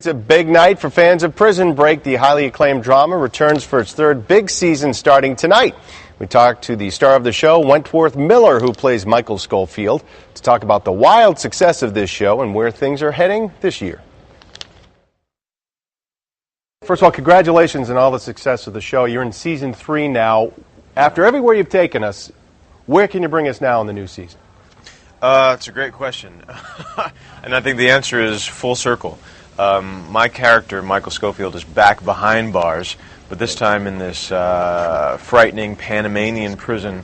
It's a big night for fans of Prison Break. The highly acclaimed drama returns for its third big season starting tonight. We talked to the star of the show, Wentworth Miller, who plays Michael Schofield, to talk about the wild success of this show and where things are heading this year. First of all, congratulations on all the success of the show. You're in season 3 now. After everywhere you've taken us, where can you bring us now in the new season? It's a great question. And I think the answer is full circle. My character, Michael Schofield, is back behind bars, but this time in this frightening Panamanian prison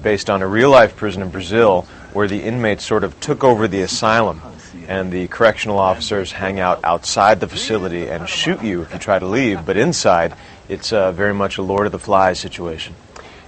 based on a real-life prison in Brazil where the inmates sort of took over the asylum and the correctional officers hang out outside the facility and shoot you if you try to leave, but inside it's very much a Lord of the Flies situation.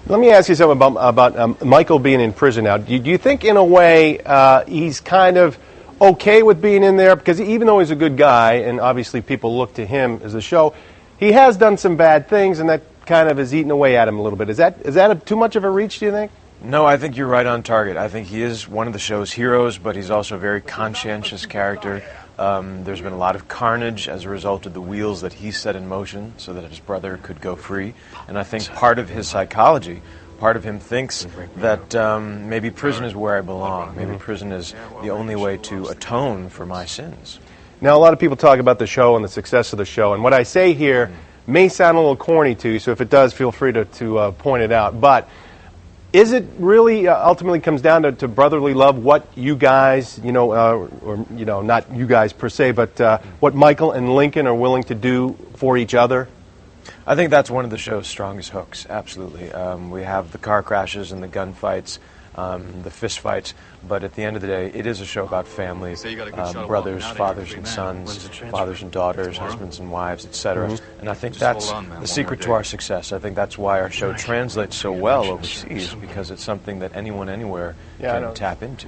Let me ask you something about Michael being in prison now. Do you think in a way he's kind of okay with being in there? Because even though he's a good guy, and obviously people look to him as a show, he has done some bad things, and that kind of has eaten away at him a little bit. Is that too much of a reach, do you think? No, I think you're right on target. I think he is one of the show's heroes, but he's also a very conscientious character. There's been a lot of carnage as a result of the wheels that he set in motion so that his brother could go free. And I think part of his psychology, part of him thinks that maybe prison is where I belong. Maybe prison is the only way to atone for my sins. Now, a lot of people talk about the show and the success of the show, and what I say here may sound a little corny to you, so if it does, feel free to point it out. But is it really ultimately comes down to brotherly love, what you guys, not you guys per se, but what Michael and Lincoln are willing to do for each other? I think that's one of the show's strongest hooks, absolutely. We have the car crashes and the gunfights, the fist fights, but at the end of the day, it is a show about family, brothers, fathers and sons, fathers and daughters, husbands and wives, etc. And I think that's the secret to our success. I think that's why our show translates so well overseas, because it's something that anyone, anywhere can tap into.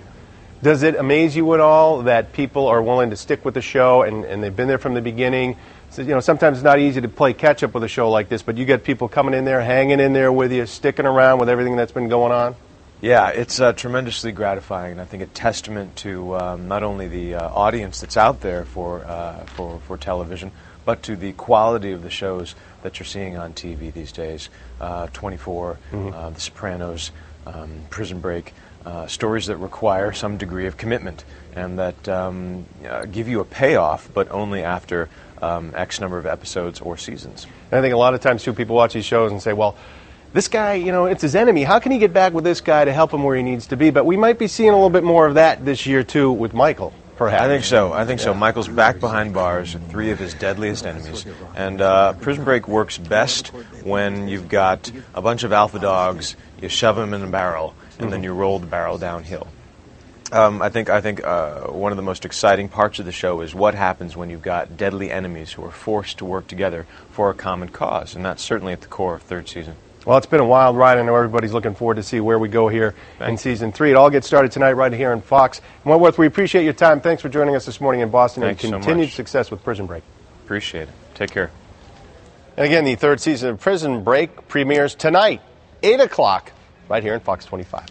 Does it amaze you at all that people are willing to stick with the show and they've been there from the beginning? So, sometimes it's not easy to play catch-up with a show like this, but you get people coming in there, hanging in there with you, sticking around with everything that's been going on? Yeah, it's tremendously gratifying, and I think a testament to not only the audience that's out there for television, but to the quality of the shows that you're seeing on TV these days. 24, The Sopranos, Prison Break, stories that require some degree of commitment and that give you a payoff, but only after X number of episodes or seasons. And I think a lot of times, too, people watch these shows and say, well, this guy, it's his enemy. How can he get back with this guy to help him where he needs to be? But we might be seeing a little bit more of that this year, too, with Michael, perhaps. I think so. Michael's back behind bars with 3 of his deadliest enemies. And Prison Break works best when you've got a bunch of alpha dogs, you shove them in a barrel, and then you roll the barrel downhill. I think one of the most exciting parts of the show is what happens when you've got deadly enemies who are forced to work together for a common cause, and that's certainly at the core of third season. Well, it's been a wild ride. I know everybody's looking forward to see where we go here in season 3. It all gets started tonight right here on Fox. Wentworth, we appreciate your time. Thanks for joining us this morning in Boston. Thanks and continued so much. Success with Prison Break. Appreciate it. Take care. And again, the third season of Prison Break premieres tonight, 8 o'clock, right here on Fox 25.